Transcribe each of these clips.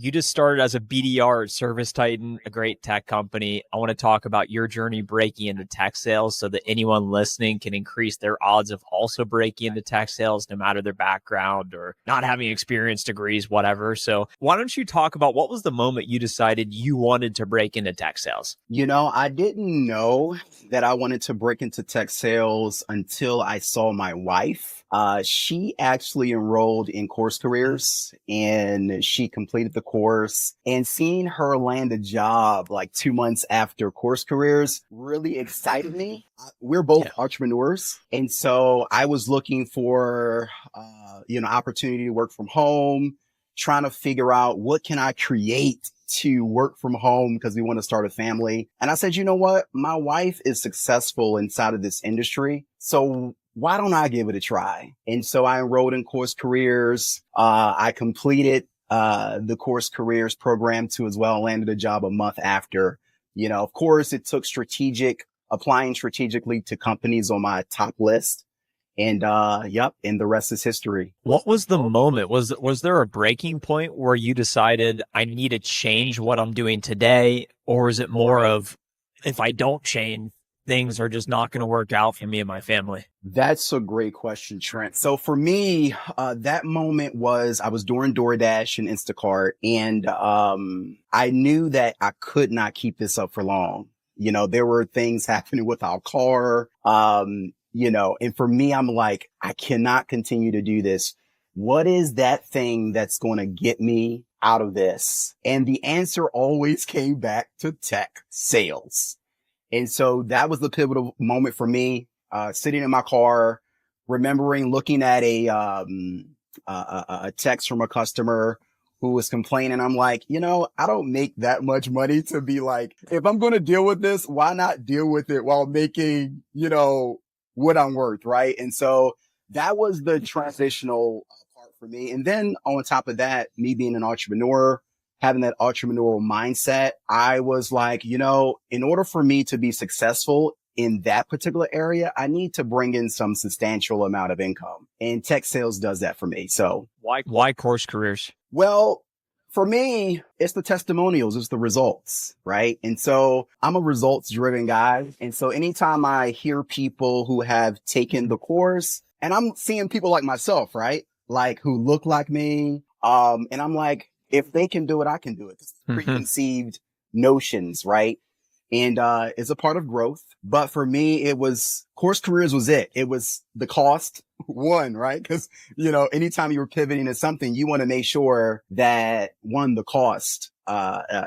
You just started as a BDR at Service Titan, a great tech company. I want to talk about your journey breaking into tech sales so that anyone listening can increase their odds of also breaking into tech sales, no matter their background or not having experience, degrees, whatever. So why don't you talk about what was the moment you decided you wanted to break into tech sales? I didn't know that I wanted to break into tech sales until I saw my wife. She actually enrolled in CourseCareers and she completed the course, and seeing her land a job like 2 months after CourseCareers really excited me. We're both entrepreneurs. And so I was looking for, opportunity to work from home, trying to figure out what can I create to work from home because we want to start a family. And I said, you know what? My wife is successful inside of this industry. So why don't I give it a try? And so I enrolled in CourseCareers. I completed the CourseCareers program too as well, landed a job a month after. Of course, it took applying strategically to companies on my top list. And and the rest is history. What was the moment? Was there a breaking point where you decided I need to change what I'm doing today? Or is it more of if I don't change, things are just not going to work out for me and my family? That's a great question, Trent. So for me, that moment was I was doing DoorDash and Instacart, and I knew that I could not keep this up for long. There were things happening with our car. And for me, I'm like, I cannot continue to do this. What is that thing that's going to get me out of this? And the answer always came back to tech sales. And so that was the pivotal moment for me, sitting in my car, remembering looking at a text from a customer who was complaining. I'm like, I don't make that much money to be like, if I'm going to deal with this, why not deal with it while making, what I'm worth, right? And so that was the transitional part for me. And then on top of that, me being an entrepreneur, having that entrepreneurial mindset, I was like, in order for me to be successful in that particular area, I need to bring in some substantial amount of income. And tech sales does that for me. So why CourseCareers? Well, for me, it's the testimonials, it's the results, right? And so I'm a results driven guy. And so anytime I hear people who have taken the course, and I'm seeing people like myself, right? Like who look like me. And I'm like, if they can do it, I can do it. Preconceived notions, right? And it's a part of growth. But for me, it was CourseCareers was it. It was the cost one, right? Because, anytime you're pivoting to something, you want to make sure that one, the cost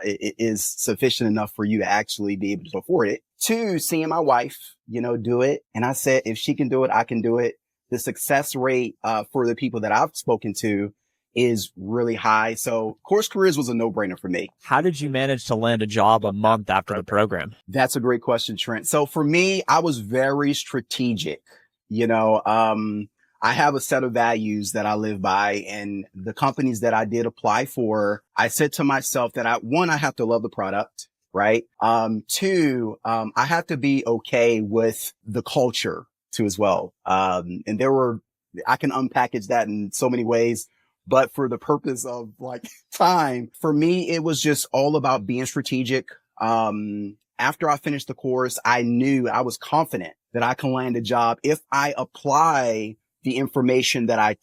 is sufficient enough for you to actually be able to afford it. Two, seeing my wife, do it. And I said, if she can do it, I can do it. The success rate for the people that I've spoken to is really high. So CourseCareers was a no-brainer for me. How did you manage to land a job a month after the program? That's a great question, Trent. So for me, I was very strategic. I have a set of values that I live by, and the companies that I did apply for, I said to myself that I have to love the product, right? Two, I have to be okay with the culture too as well. I can unpackage that in so many ways. But for the purpose of time, for me, it was just all about being strategic. After I finished the course, I was confident that I can land a job if I apply the information that I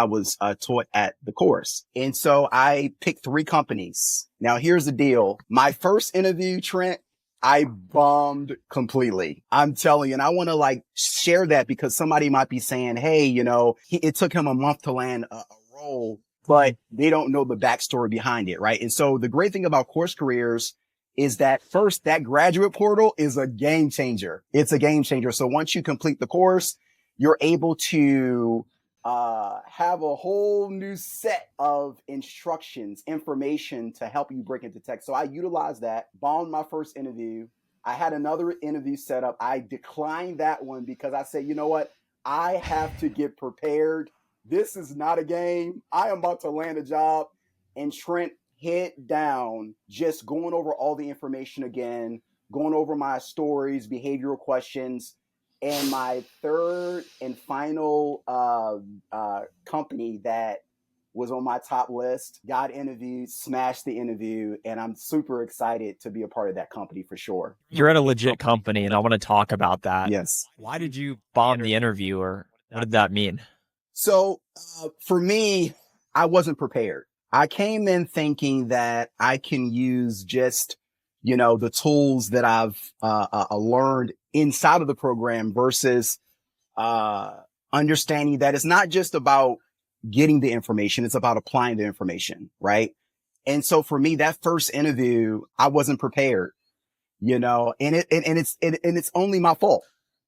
was taught at the course. And so I picked 3 companies. Now here's the deal. My first interview, Trent, I bombed completely. I'm telling you, and I want to share that because somebody might be saying, hey, it took him a month to land a role, but they don't know the backstory behind it, right? And so the great thing about CourseCareers is that first, that graduate portal is a game changer. It's a game changer. So once you complete the course, you're able to have a whole new set of instructions, information to help you break into tech. So I utilized that, bombed my first interview. I had another interview set up. I declined that one because I said, you know what? I have to get prepared. This is not a game. I am about to land a job. And Trent, head down, just going over all the information again, going over my stories, behavioral questions. And my third and final company that was on my top list, got interviewed, smashed the interview, and I'm super excited to be a part of that company for sure. You're at a legit company, and I want to talk about that. Yes. Why did you bomb the interview, or what did that mean? So for me, I wasn't prepared. I came in thinking that I can use just, the tools that I've learned inside of the program versus understanding that it's not just about getting the information. It's about applying the information. Right. And so for me, that first interview, I wasn't prepared, and it's only my fault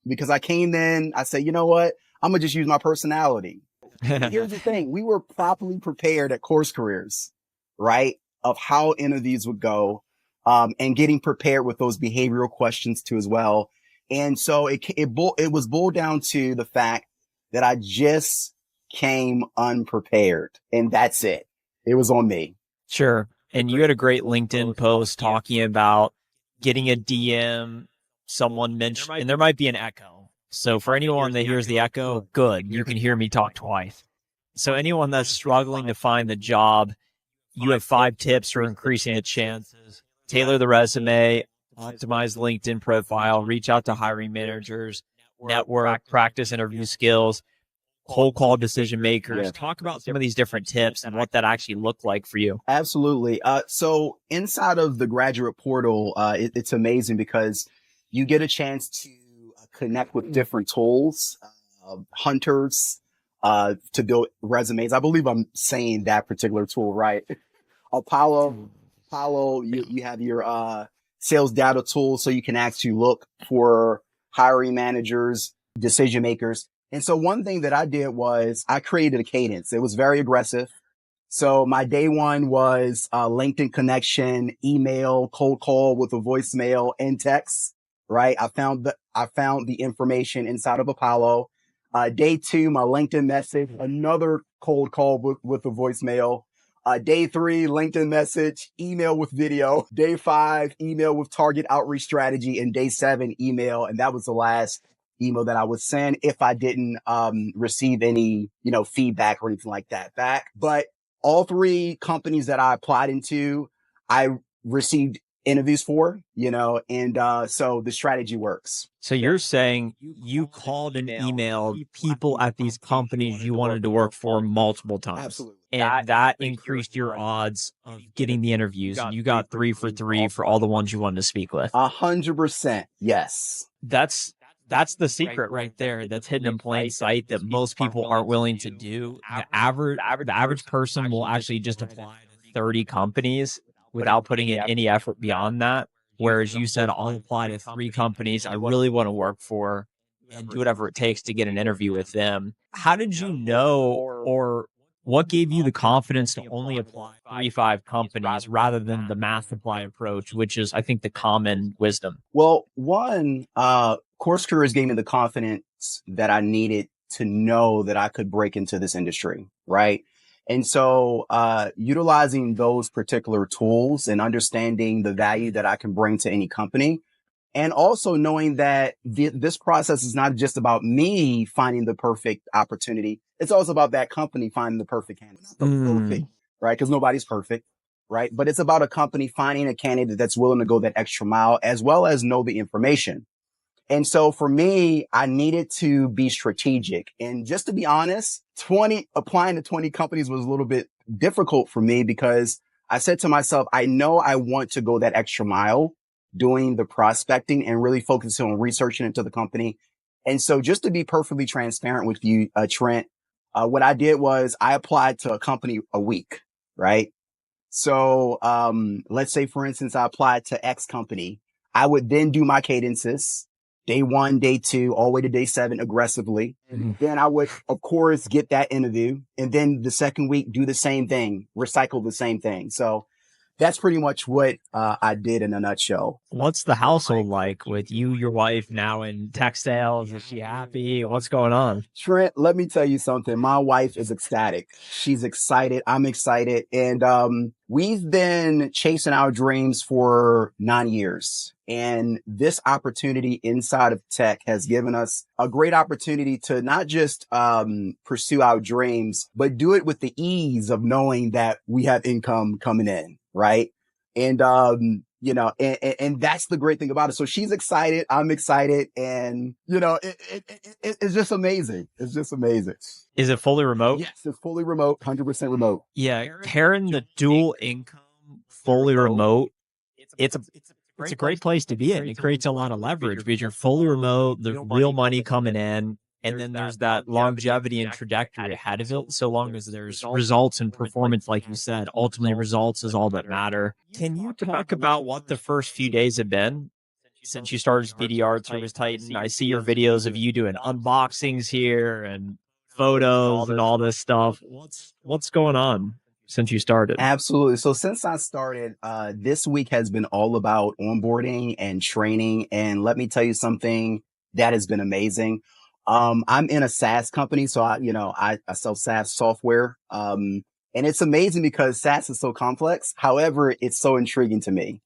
because I came in, I said, you know what? I'm going to just use my personality. Here's the thing. We were properly prepared at CourseCareers, right? Of how interviews would go, and getting prepared with those behavioral questions too as well. And so it was boiled down to the fact that I just came unprepared, and that's it. It was on me. Sure. And you had a great LinkedIn post talking about getting a DM, someone mentioned, and there might be an echo. So for anyone that hears the echo, good. You can hear me talk twice. So anyone that's struggling to find the job, you have 5 tips for increasing its chances. Tailor the resume, optimize the LinkedIn profile, reach out to hiring managers, network, practice interview skills, cold call decision makers. Yeah. Talk about some of these different tips and what that actually looked like for you. Absolutely. So inside of the graduate portal, it's amazing because you get a chance to connect with different tools, hunters, to build resumes. I believe I'm saying that particular tool right. Apollo, you have your sales data tool, so you can actually look for hiring managers, decision makers. And so one thing that I did was I created a cadence. It was very aggressive. So my day one was LinkedIn connection, email, cold call with a voicemail and text, right? I found the information inside of Apollo. Day 2, my LinkedIn message, another cold call with a voicemail. Day 3, LinkedIn message, email with video. Day 5, email with target outreach strategy. And day 7, email. And that was the last email that I would send if I didn't receive any, feedback or anything like that back. But all 3 companies that I applied into, I received interviews for, and so the strategy works. So you're saying you called and emailed people at these companies you wanted to work for multiple times. Absolutely. And that increased your odds of getting the interviews. And you got 3 for 3 for all the ones you wanted to speak with. 100%. Yes. That's the secret right there. That's hidden in plain sight that most people aren't willing to do. The average person will actually just apply to 30 companies without putting in any effort beyond that. Whereas you said, I'll apply to 3 companies I really want to work for and do whatever it takes to get an interview with them. How did you know, or what gave you the confidence to only apply 3-5 companies rather than the mass apply approach, which is, I think, the common wisdom? Well, one, CourseCareers gave me the confidence that I needed to know that I could break into this industry, right? And so, utilizing those particular tools and understanding the value that I can bring to any company, and also knowing that this process is not just about me finding the perfect opportunity. It's also about that company finding the perfect candidate. Perfect, right? Because nobody's perfect, right? But it's about a company finding a candidate that's willing to go that extra mile as well as know the information. And so for me, I needed to be strategic. And just to be honest, applying to 20 companies was a little bit difficult for me because I said to myself, I know I want to go that extra mile doing the prospecting and really focusing on researching into the company. And so just to be perfectly transparent with you, Trent, what I did was I applied to a company a week, right? So, let's say, for instance, I applied to X company. I would then do my cadences. Day 1, day 2, all the way to day 7 aggressively. Mm-hmm. Then I would, of course, get that interview. And then the second week, do the same thing, recycle the same thing. So That's pretty much what I did in a nutshell. What's the household like with you, your wife now in tech sales? Is she happy? What's going on? Trent, let me tell you something. My wife is ecstatic. She's excited. I'm excited. And we've been chasing our dreams for 9 years. And this opportunity inside of tech has given us a great opportunity to not just pursue our dreams, but do it with the ease of knowing that we have income coming in, right? And and that's the great thing about it. So she's excited. I'm excited. And, it's just amazing. It's just amazing. Is it fully remote? Yes, it's fully remote, 100% remote. Yeah, Karen, the dual income, fully remote, it's a great place to be in. It creates a lot of leverage because you're fully remote, there's real money coming in, and then there's that longevity and trajectory ahead of it. So long as there's results and performance, like you said, ultimately results is all that matter. Can you talk about what the first few days have been since you started BDR Service Titan? I see your videos of you doing unboxings here and photos and all this stuff. What's going on since you started? Absolutely. So since I started, this week has been all about onboarding and training. And let me tell you something that has been amazing. I'm in a SaaS company, so I sell SaaS software. And it's amazing because SaaS is so complex. However, it's so intriguing to me.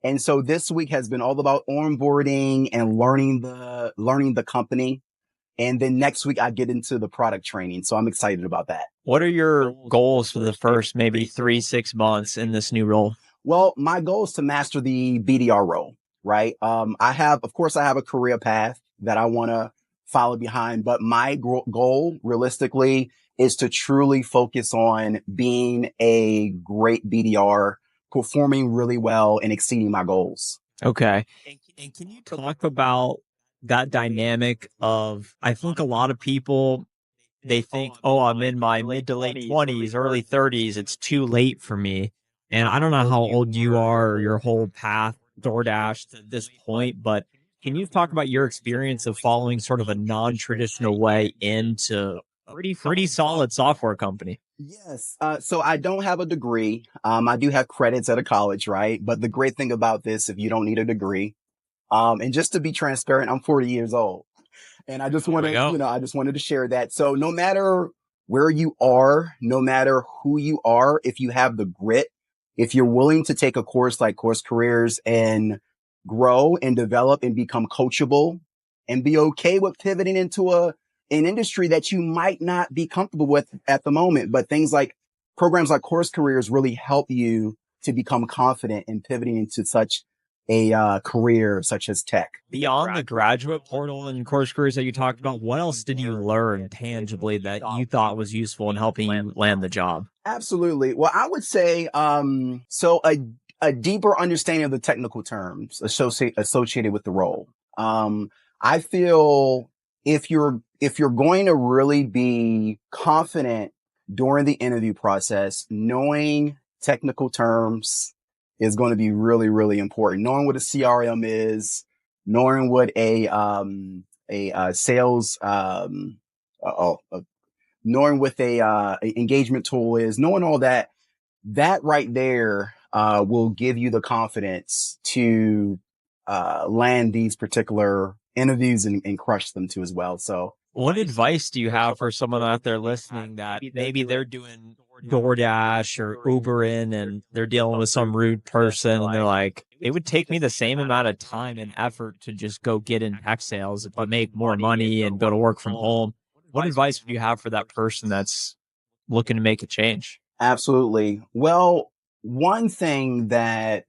And so this week has been all about onboarding and learning the company. And then next week I get into the product training. So I'm excited about that. What are your goals for the first maybe 3-6 months in this new role? Well, my goal is to master the BDR role, right? I have a career path that I want to follow behind, but my goal realistically is to truly focus on being a great BDR, performing really well and exceeding my goals. Okay. And can you talk about that dynamic of, I think a lot of people, they think, oh, I'm in my mid to late 20s, early 30s. It's too late for me. And I don't know how old you are or your whole path, DoorDash to this point, but can you talk about your experience of following sort of a non-traditional way into a pretty solid software company? Yes. So I don't have a degree. I do have credits at a college, right? But the great thing about this, if you don't need a degree, and just to be transparent, I'm 40 years old. And I just I just wanted to share that. So no matter where you are, no matter who you are, if you have the grit, if you're willing to take a course like CourseCareers and grow and develop and become coachable and be okay with pivoting into an industry that you might not be comfortable with at the moment. But things like programs like CourseCareers really help you to become confident in pivoting into such a career such as tech. Beyond the graduate portal and CourseCareers that you talked about, what else did you learn tangibly that you thought was useful in helping you land the job? Absolutely. Well, I would say, so a deeper understanding of the technical terms associated with the role. I feel if you're going to really be confident during the interview process, knowing technical terms is going to be really, really important. Knowing what a CRM is, knowing what a sales, knowing what a engagement tool is, knowing all that right there, will give you the confidence to, land these particular interviews and crush them too as well. So what advice do you have for someone out there listening that maybe they're doing DoorDash or Uber in and they're dealing with some rude person and they're like, it would take me the same amount of time and effort to just go get in tech sales, but make more money and go to work from home. What advice would you have for that person that's looking to make a change? Absolutely. Well, one thing that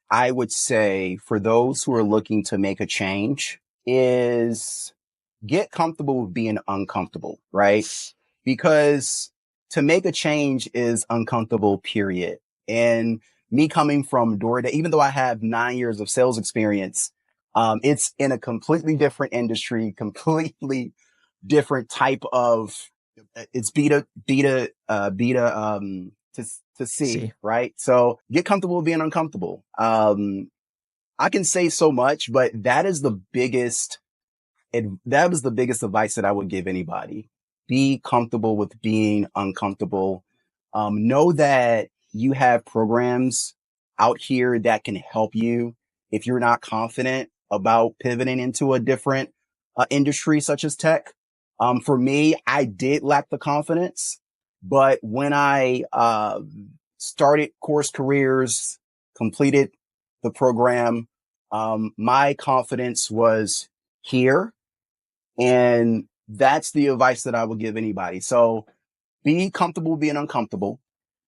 I would say for those who are looking to make a change is get comfortable with being uncomfortable, right? Because to make a change is uncomfortable, period. And me coming from DoorDash, even though I have 9 years of sales experience, it's in a completely different industry, completely different type of, it's to C, right? So get comfortable with being uncomfortable. I can say so much, but that was the biggest advice that I would give anybody. Be comfortable with being uncomfortable. Know that you have programs out here that can help you if you're not confident about pivoting into a different industry such as tech. For me, I did lack the confidence, but when I started CourseCareers, completed the program, my confidence was here. And that's the advice that I would give anybody. So be comfortable being uncomfortable,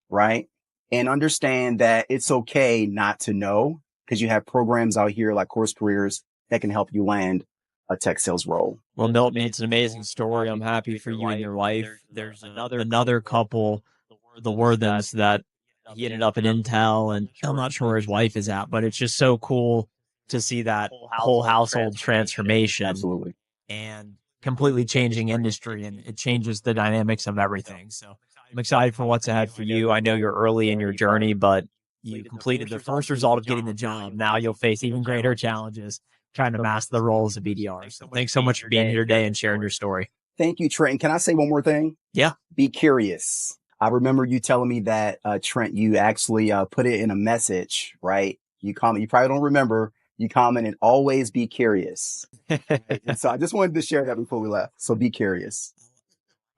right? And understand that it's okay not to know, because you have programs out here like CourseCareers that can help you land a tech sales role. Well, Milton, it's an amazing story. I'm happy for you and your wife. There's another couple, the Worthens, that he ended up at Intel, and I'm not sure where his wife is at, but it's just so cool to see that whole household transformation. Absolutely. And completely changing industry, and it changes the dynamics of everything. So I'm excited for what's ahead for you. I know you're early in your journey, but you completed the first result of getting the job. Now you'll face even greater challenges trying to master the role as a BDR. So thanks so much for being here today and sharing your story. Thank you, Trent. And can I say one more thing? Yeah. Be curious. I remember you telling me that, Trent, you actually put it in a message, right? You probably don't remember. You commented, always be curious. And so I just wanted to share that before we left. So be curious.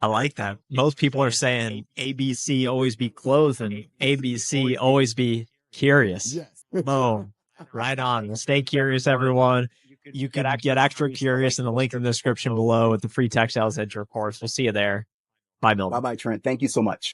I like that. Most people are saying ABC, always be closed, and ABC, always be curious. Yes. Boom. Right on. Well, stay curious, everyone. You can get extra curious in the link in the description below with the free tech sales intro course. We'll see you there. Bye, Milton. Bye-bye, Trent. Thank you so much.